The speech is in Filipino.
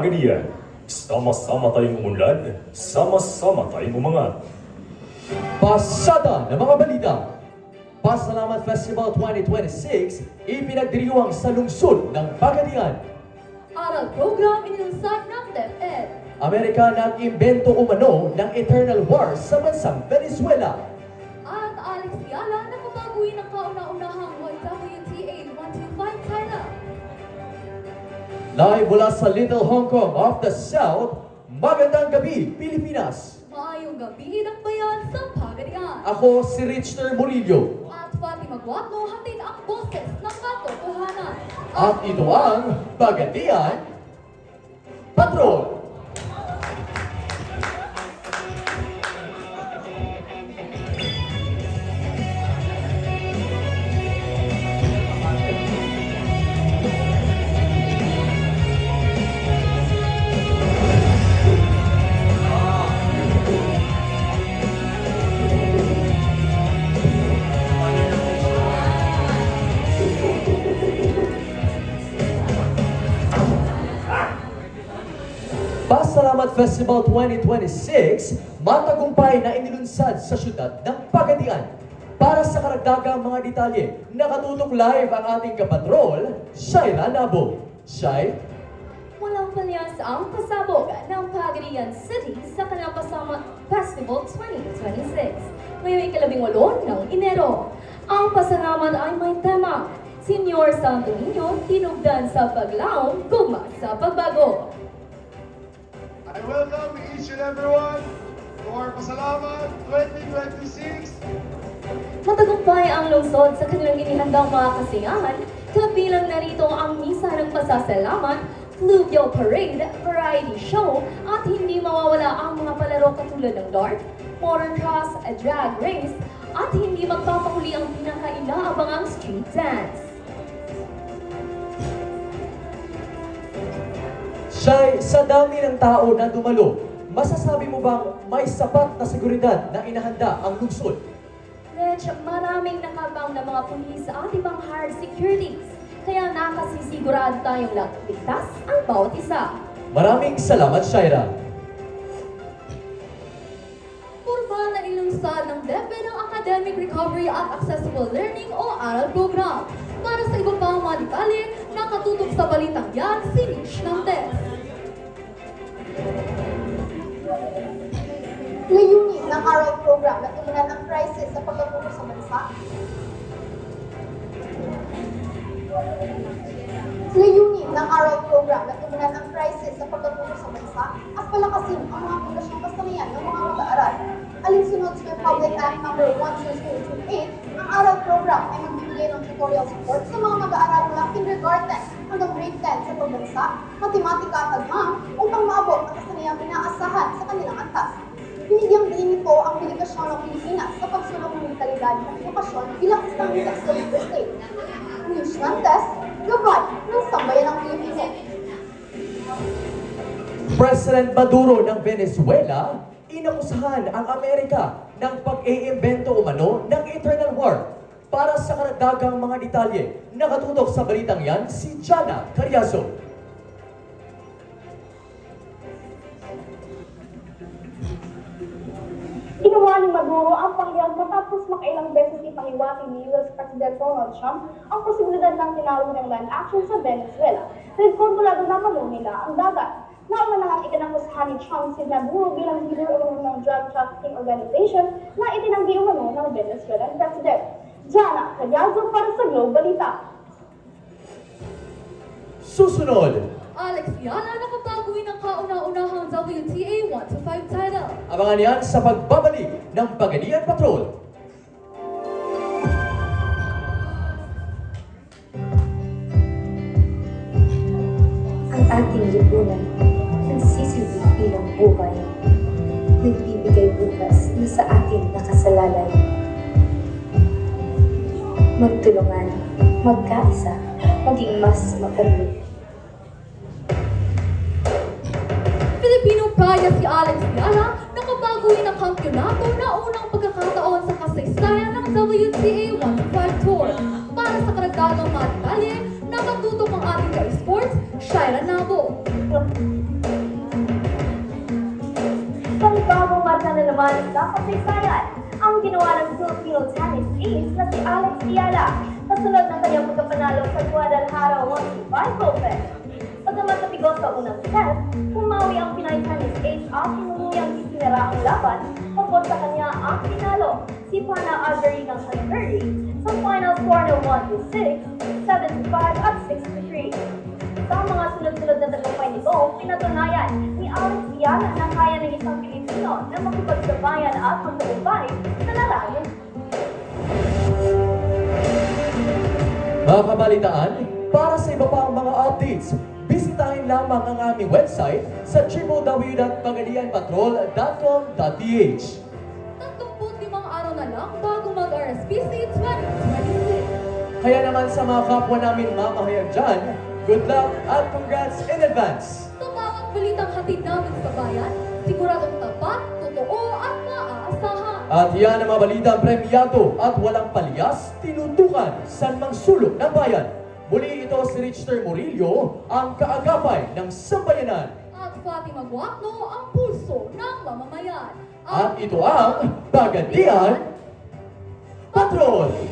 Pagadian. Sama-sama tayong umunlad, sama-sama tayong umangat. Pasada ng mga balita. Pasalamat Festival 2026 ipinagdiriwang sa lungsod ng Pagadian. Aral program inilunsad ng DepEd. Amerika nag-imbento umano ng Eternal War sa bansang Venezuela. At Alex Yala nakabaguhin ang kauna-unahang WTA 125 title. Live mula sa Little Hong Kong of the South, magandang gabi, Pilipinas! Maayong gabi ng bayan sa Pagadian. Ako si Richter Murillo. At Fatima Guatno hatid ang boses ng katotohanan. At ito ang Pagadian Patrol! Pasalamat Festival 2026, matagumpay na inilunsad sa syudad ng Pagadian. Para sa karagdagang mga detalye, nakatutok live ang ating kapatrol, Shaila Nabo. Shai? Walang palyas ang pasabog ng Pagadian City sa kanilang Pasalamat Festival 2026. Ngayong ika-18 ng Enero. Ang pasalamat ay may tema, Senyor Santo Niño, tinugdan sa paglaom, gugma sa pagbago. I welcome each and everyone to our Pasalamat 2026. Matagumpay ang lungsod sa kanilang inihandang mga kasiyahan, kabilang narito ang misa ng pasasalamat, fluvial parade, variety show, at hindi mawawala ang mga palaro katulad ng dart, motor cross, drag race, at hindi magpapahuli ang pinaka-inaabangang street dance. Shai, sa dami ng tao na dumalo, masasabi mo bang may sapat na seguridad na inahanda ang lungsod? Rich, maraming nakabang na mga pulis at ibang hired securities, kaya nakasisigurado tayong ligtas ang bawat isa. Maraming salamat, Shaira. Formal na ilunsad ng DepEd ang Academic Recovery at Accessible Learning o ARAL program. Para sa iba pang mga detalye, nakatutok sa balitang yan si Rich ng DepEd. Layunin ng ARAL program na tulunan ang crisis sa pagkapuno sa bansa. Layunin ng ARAL program na tulunan ang crisis sa pagkapuno sa bansa at palakasin ang mga pundasyong kasanayan ng mga mag-aaral. Alinsunod sa Public Act No. 1/2028, ang ARAL program ay magbibigay ng tutorial support sa mga mag-aaral mula kindergarten hanggang grade 10 sa pagbansa, matematika at agham upang maabot ang kasanayang inaasahan sa kanilang antas. Binigyang diin nito ang dedikasyon ng Pilipinas sa pagsulong ng mentalidad at edukasyon bilang isang excellent state. News Nantes, gabay ng sambayan ng Pilipino. President Maduro ng Venezuela, inakusahan ang Amerika ng pag-iimbento umano ng Eternal War. Para sa karagdagang mga detalye, nakatutok sa balitang yan si Jana Carriazo. Ginawa ni Maduro ang pangyayari matapos makailang beses ipahiwatig ni US President Donald Trump ang posibilidad ng tinawag ng land action sa Venezuela. Nagkontrolado naman nila ang dagat. Nauna na ang ikinakusahan ni Trump si Maduro bilang leader ng drug trafficking organization na itinanggi umano ng Venezuelan President. Jana Carriazo para sa Globe Balita. Susunod, Alex Yala nakabaguhin ang kauna-unahang WTA 125 title. abangan yan sa pagbabalik ng Pagadian Patrol. Ang ating lipunan, nagsisilbi bilang buhay, nagbibigay bukas na sa ating nakasalalay. Magtulungan, magkaisa, maging mas makaluluwa. Filipino Pride si Alex Yala nakabaguhin ang kampyonato na unang pagkakataon sa kasaysayan ng WTA 125 Tour. Para sa karagdagang mga detalye, Nakatutok ang ating ka-sports, Shaira Nabo. Panibagong marka na naman sa kasaysayan ang ginawa ng Filipino tennis ace na si Alex Ayala kasunod ng kanyang pagkapanalo sa Guadalajara 1-5 Open. Pagkamat nabigo sa unang set, pumawi ang Pinay tennis ace at tinuluyang isinara ang laban pagkot sa kanya ang pinalo si Pana Albery ng Canterbury sa final score na 1-6, 7-5 at 6-3. Sa mga sunod-sunod na tagumpay nito, pinatunayan ni Alex Ayala na kaya ng isang Pilipino na makipagsabayan at magtagumpay sa larangan. Mga kabalitaan, para sa iba pang mga updates, bisitahin lamang ang aming website sa www.pagadianpatrol.com.ph. 35 araw na lang bago mag-RSPC 2026. Kaya naman sa mga kapwa namin mamahayag dyan, good luck at congrats in advance! Sa bawat balitang hatid namin sa bayan, siguradong tapat, totoo at maaasahan. At yan ang mga balitang premyado at walang palyas, tinutukan sa mang sulok ng bayan. Muli ito si Richter Murillo, ang kaagapay ng sambayanan. At Fatima Guacno, ang pulso ng mamamayan. At ito ang Pagadian Patrol!